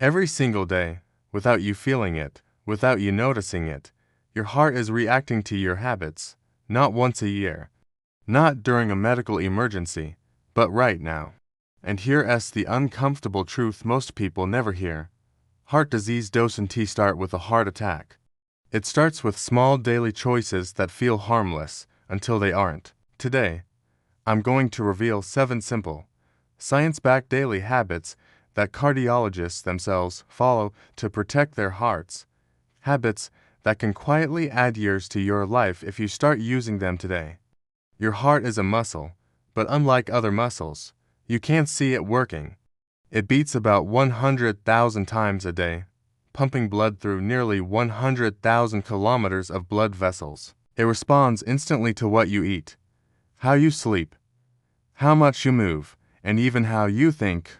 Every single day, without you feeling it, without you noticing it, your heart is reacting to your habits, not once a year, not during a medical emergency, but right now. And here's the uncomfortable truth most people never hear. Heart disease doesn't start with a heart attack. It starts with small daily choices that feel harmless until they aren't. Today, I'm going to reveal 7 simple, science-backed daily habits that cardiologists themselves follow to protect their hearts. Habits that can quietly add years to your life if you start using them today. Your heart is a muscle, but unlike other muscles, you can't see it working. It beats about 100,000 times a day, pumping blood through nearly 100,000 kilometers of blood vessels. It responds instantly to what you eat, how you sleep, how much you move, and even how you think.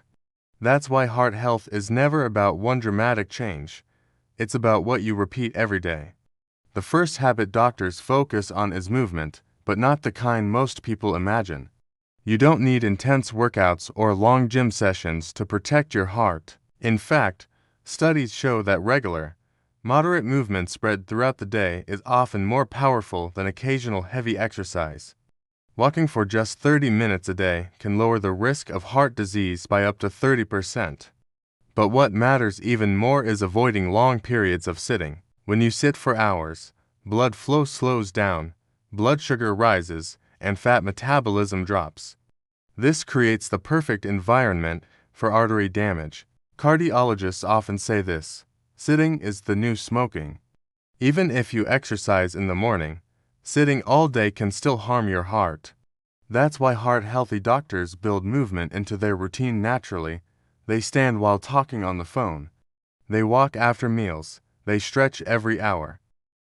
That's why heart health is never about one dramatic change. It's about what you repeat every day. The first habit doctors focus on is movement, but not the kind most people imagine. You don't need intense workouts or long gym sessions to protect your heart. In fact, studies show that regular, moderate movement spread throughout the day is often more powerful than occasional heavy exercise. Walking for just 30 minutes a day can lower the risk of heart disease by up to 30%. But what matters even more is avoiding long periods of sitting. When you sit for hours, blood flow slows down, blood sugar rises, and fat metabolism drops. This creates the perfect environment for artery damage. Cardiologists often say this: sitting is the new smoking. Even if you exercise in the morning, sitting all day can still harm your heart. That's why heart-healthy doctors build movement into their routine naturally. They stand while talking on the phone. They walk after meals. They stretch every hour.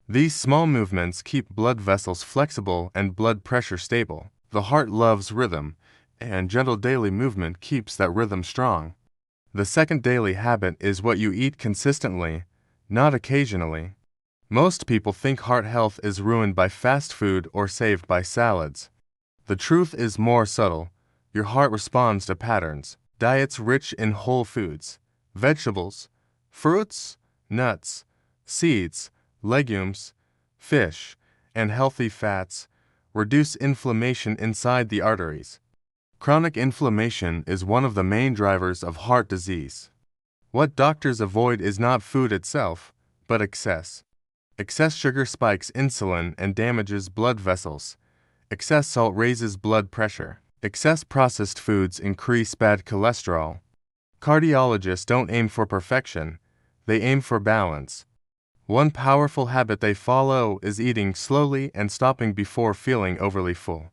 These small movements keep blood vessels flexible and blood pressure stable. The heart loves rhythm, and gentle daily movement keeps that rhythm strong. The second daily habit is what you eat consistently, not occasionally. Most people think heart health is ruined by fast food or saved by salads. The truth is more subtle. Your heart responds to patterns. Diets rich in whole foods, vegetables, fruits, nuts, seeds, legumes, fish, and healthy fats reduce inflammation inside the arteries. Chronic inflammation is one of the main drivers of heart disease. What doctors avoid is not food itself, but excess. Excess sugar spikes insulin and damages blood vessels. Excess salt raises blood pressure. Excess processed foods increase bad cholesterol. Cardiologists don't aim for perfection, they aim for balance. One powerful habit they follow is eating slowly and stopping before feeling overly full.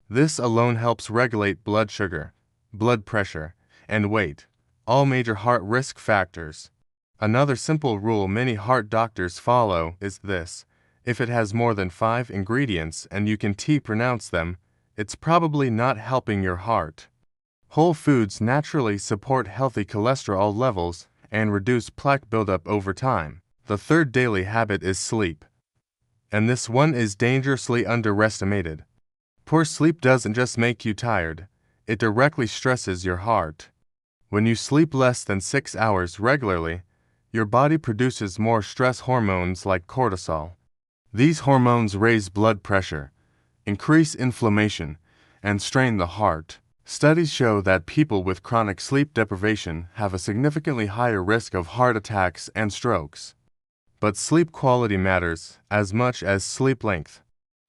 This alone helps regulate blood sugar, blood pressure, and weight, all major heart risk factors. Another simple rule many heart doctors follow is this: if it has more than 5 ingredients and you can pronounce them, it's probably not helping your heart. Whole foods naturally support healthy cholesterol levels and reduce plaque buildup over time. The third daily habit is sleep. And this one is dangerously underestimated. Poor sleep doesn't just make you tired, it directly stresses your heart. When you sleep less than 6 hours regularly, your body produces more stress hormones like cortisol. These hormones raise blood pressure, increase inflammation, and strain the heart. Studies show that people with chronic sleep deprivation have a significantly higher risk of heart attacks and strokes. But sleep quality matters as much as sleep length.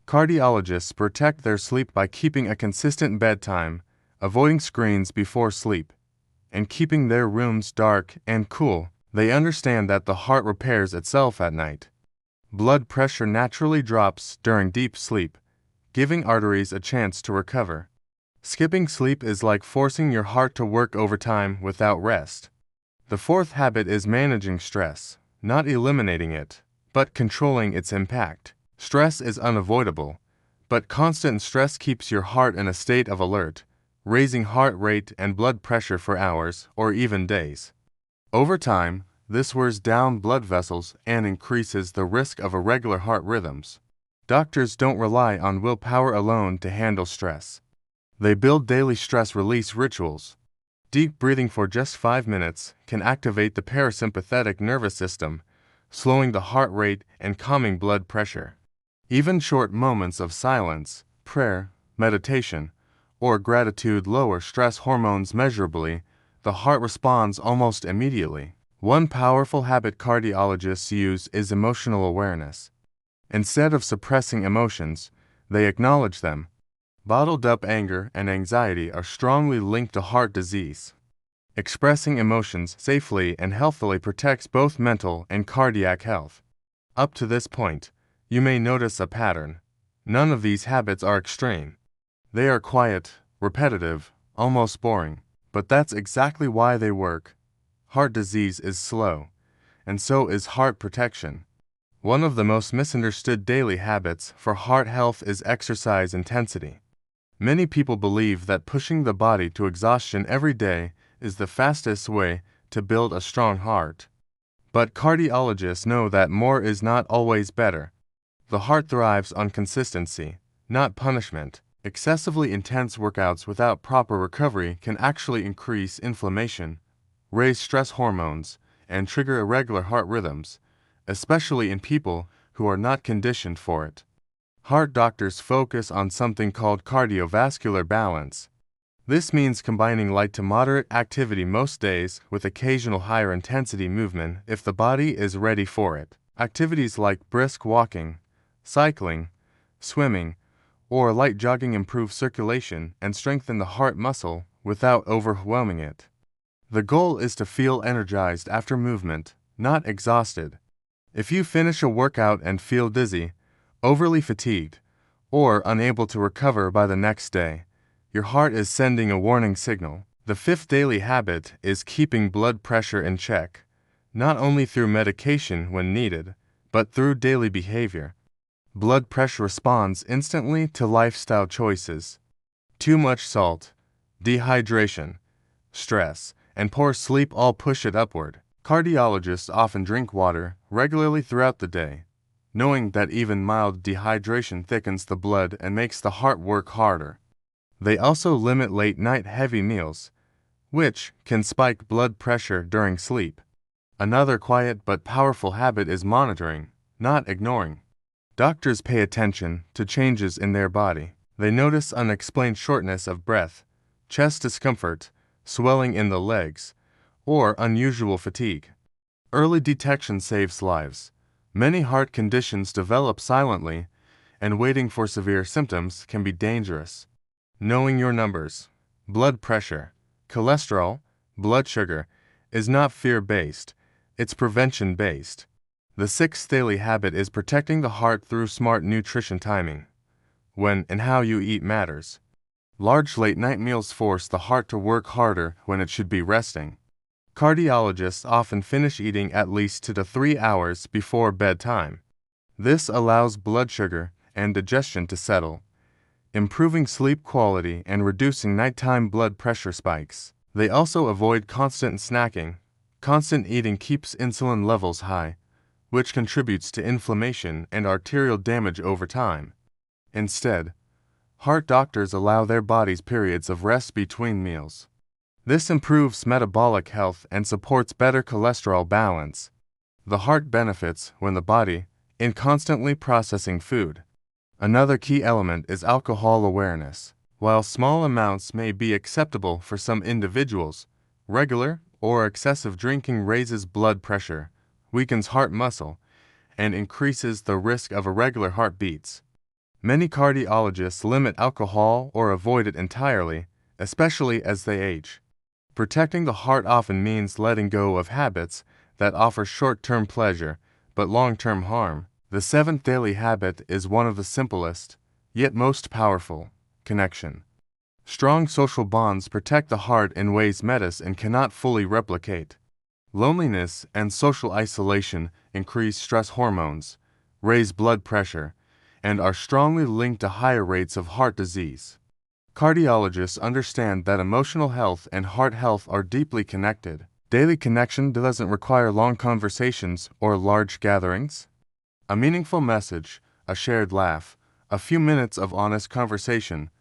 Cardiologists protect their sleep by keeping a consistent bedtime, avoiding screens before sleep, and keeping their rooms dark and cool. They understand that the heart repairs itself at night. Blood pressure naturally drops during deep sleep, giving arteries a chance to recover. Skipping sleep is like forcing your heart to work overtime without rest. The fourth habit is managing stress, not eliminating it, but controlling its impact. Stress is unavoidable, but constant stress keeps your heart in a state of alert, raising heart rate and blood pressure for hours or even days. Over time, this wears down blood vessels and increases the risk of irregular heart rhythms. Doctors don't rely on willpower alone to handle stress. They build daily stress release rituals. Deep breathing for just 5 minutes can activate the parasympathetic nervous system, slowing the heart rate and calming blood pressure. Even short moments of silence, prayer, meditation, or gratitude lower stress hormones measurably. The heart responds almost immediately. One powerful habit cardiologists use is emotional awareness. Instead of suppressing emotions, they acknowledge them. Bottled up anger and anxiety are strongly linked to heart disease. Expressing emotions safely and healthily protects both mental and cardiac health. Up to this point, you may notice a pattern. None of these habits are extreme. They are quiet, repetitive, almost boring, but that's exactly why they work. Heart disease is slow, and so is heart protection. One of the most misunderstood daily habits for heart health is exercise intensity. Many people believe that pushing the body to exhaustion every day is the fastest way to build a strong heart. But cardiologists know that more is not always better. The heart thrives on consistency, not punishment. Excessively intense workouts without proper recovery can actually increase inflammation, raise stress hormones, and trigger irregular heart rhythms, especially in people who are not conditioned for it. Heart doctors focus on something called cardiovascular balance. This means combining light to moderate activity most days with occasional higher intensity movement if the body is ready for it. Activities like brisk walking, cycling, swimming, or light jogging improve circulation and strengthen the heart muscle without overwhelming it. The goal is to feel energized after movement, not exhausted. If you finish a workout and feel dizzy, overly fatigued, or unable to recover by the next day, your heart is sending a warning signal. The fifth daily habit is keeping blood pressure in check, not only through medication when needed, but through daily behavior. Blood pressure responds instantly to lifestyle choices. Too much salt, dehydration, stress, and poor sleep all push it upward. Cardiologists often drink water regularly throughout the day, knowing that even mild dehydration thickens the blood and makes the heart work harder. They also limit late-night heavy meals, which can spike blood pressure during sleep. Another quiet but powerful habit is monitoring, not ignoring. Doctors pay attention to changes in their body. They notice unexplained shortness of breath, chest discomfort, swelling in the legs, or unusual fatigue. Early detection saves lives. Many heart conditions develop silently, and waiting for severe symptoms can be dangerous. Knowing your numbers, blood pressure, cholesterol, blood sugar, is not fear-based, it's prevention-based. The sixth daily habit is protecting the heart through smart nutrition timing. When and how you eat matters. Large late-night meals force the heart to work harder when it should be resting. Cardiologists often finish eating at least 2 to 3 hours before bedtime. This allows blood sugar and digestion to settle, improving sleep quality and reducing nighttime blood pressure spikes. They also avoid constant snacking. Constant eating keeps insulin levels high, which contributes to inflammation and arterial damage over time. Instead, heart doctors allow their bodies periods of rest between meals. This improves metabolic health and supports better cholesterol balance. The heart benefits when the body, in constantly processing food. Another key element is alcohol awareness. While small amounts may be acceptable for some individuals, regular or excessive drinking raises blood pressure, weakens heart muscle, and increases the risk of irregular heartbeats. Many cardiologists limit alcohol or avoid it entirely, especially as they age. Protecting the heart often means letting go of habits that offer short-term pleasure but long-term harm. The seventh daily habit is one of the simplest, yet most powerful: connection. Strong social bonds protect the heart in ways medicine cannot fully replicate. Loneliness and social isolation increase stress hormones, raise blood pressure, and are strongly linked to higher rates of heart disease. Cardiologists understand that emotional health and heart health are deeply connected. Daily connection doesn't require long conversations or large gatherings. A meaningful message, a shared laugh, a few minutes of honest conversation,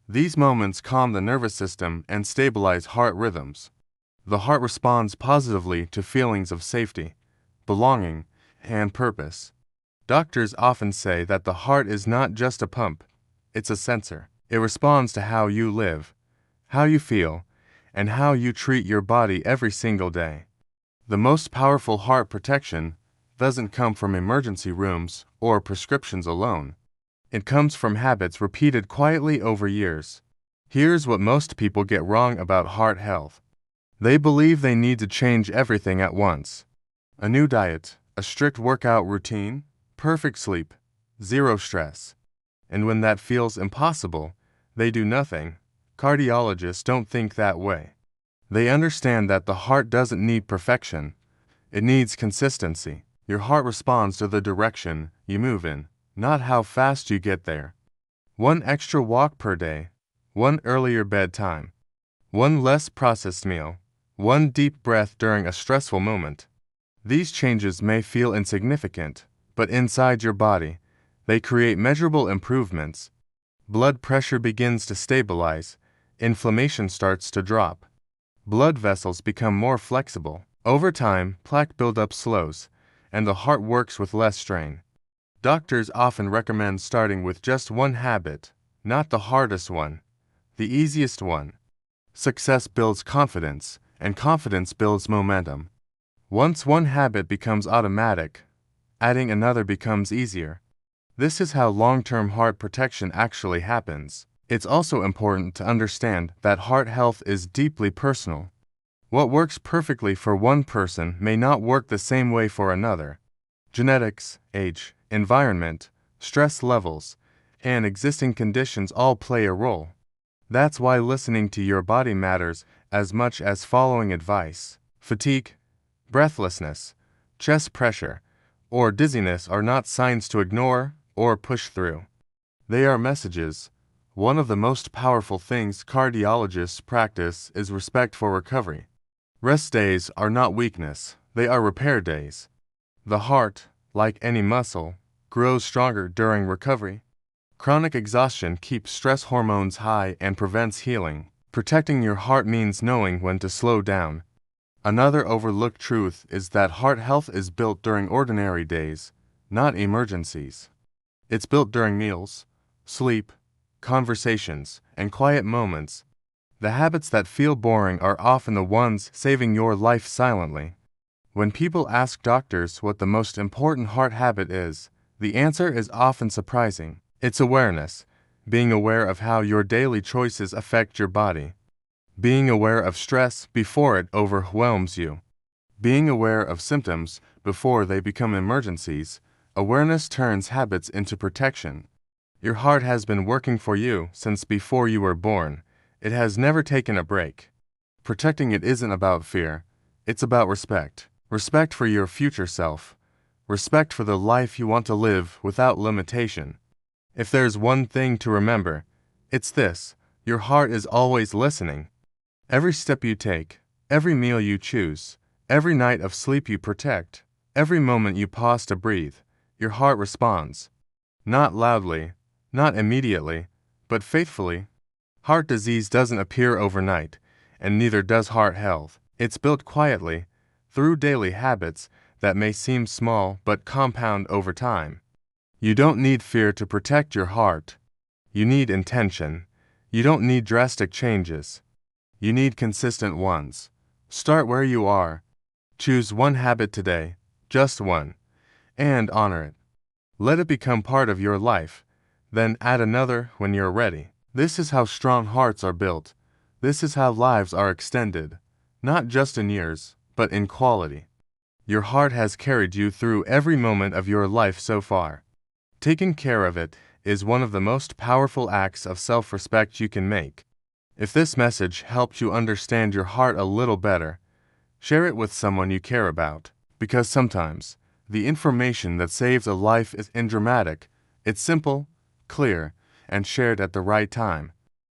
These moments calm the nervous system and stabilize heart rhythms. The heart responds positively to feelings of safety, belonging, and purpose. Doctors often say that the heart is not just a pump, it's a sensor. It responds to how you live, how you feel, and how you treat your body every single day. The most powerful heart protection doesn't come from emergency rooms or prescriptions alone. It comes from habits repeated quietly over years. Here's what most people get wrong about heart health. They believe they need to change everything at once. A new diet, a strict workout routine, perfect sleep, zero stress. And when that feels impossible, they do nothing. Cardiologists don't think that way. They understand that the heart doesn't need perfection. It needs consistency. Your heart responds to the direction you move in, not how fast you get there. One extra walk per day, one earlier bedtime, one less processed meal, one deep breath during a stressful moment. These changes may feel insignificant, but inside your body, they create measurable improvements. Blood pressure begins to stabilize, inflammation starts to drop. Blood vessels become more flexible. Over time, plaque buildup slows, and the heart works with less strain. Doctors often recommend starting with just one habit, not the hardest one, the easiest one. Success builds confidence, and confidence builds momentum. Once one habit becomes automatic, adding another becomes easier. This is how long-term heart protection actually happens. It's also important to understand that heart health is deeply personal. What works perfectly for one person may not work the same way for another. Genetics, age, environment, stress levels, and existing conditions all play a role. That's why listening to your body matters as much as following advice. Fatigue, breathlessness, chest pressure, or dizziness are not signs to ignore or push through. They are messages. One of the most powerful things cardiologists practice is respect for recovery. Rest days are not weakness, they are repair days. The heart, like any muscle, grows stronger during recovery. Chronic exhaustion keeps stress hormones high and prevents healing. Protecting your heart means knowing when to slow down. Another overlooked truth is that heart health is built during ordinary days, not emergencies. It's built during meals, sleep, conversations, and quiet moments. The habits that feel boring are often the ones saving your life silently. When people ask doctors what the most important heart habit is, the answer is often surprising. It's awareness, being aware of how your daily choices affect your body. Being aware of stress before it overwhelms you. Being aware of symptoms before they become emergencies. Awareness turns habits into protection. Your heart has been working for you since before you were born. It has never taken a break. Protecting it isn't about fear. It's about respect. Respect for your future self. Respect for the life you want to live without limitation. If there's one thing to remember, it's this: your heart is always listening. Every step you take, every meal you choose, every night of sleep you protect, every moment you pause to breathe, your heart responds. Not loudly, not immediately, but faithfully. Heart disease doesn't appear overnight, and neither does heart health. It's built quietly, through daily habits that may seem small but compound over time. You don't need fear to protect your heart. You need intention. You don't need drastic changes. You need consistent ones. Start where you are. Choose one habit today, just one, and honor it. Let it become part of your life, then add another when you're ready. This is how strong hearts are built. This is how lives are extended, not just in years, but in quality. Your heart has carried you through every moment of your life so far. Taking care of it is one of the most powerful acts of self-respect you can make. If this message helped you understand your heart a little better, share it with someone you care about, because sometimes the information that saves a life isn't dramatic. It's simple, clear, and shared at the right time.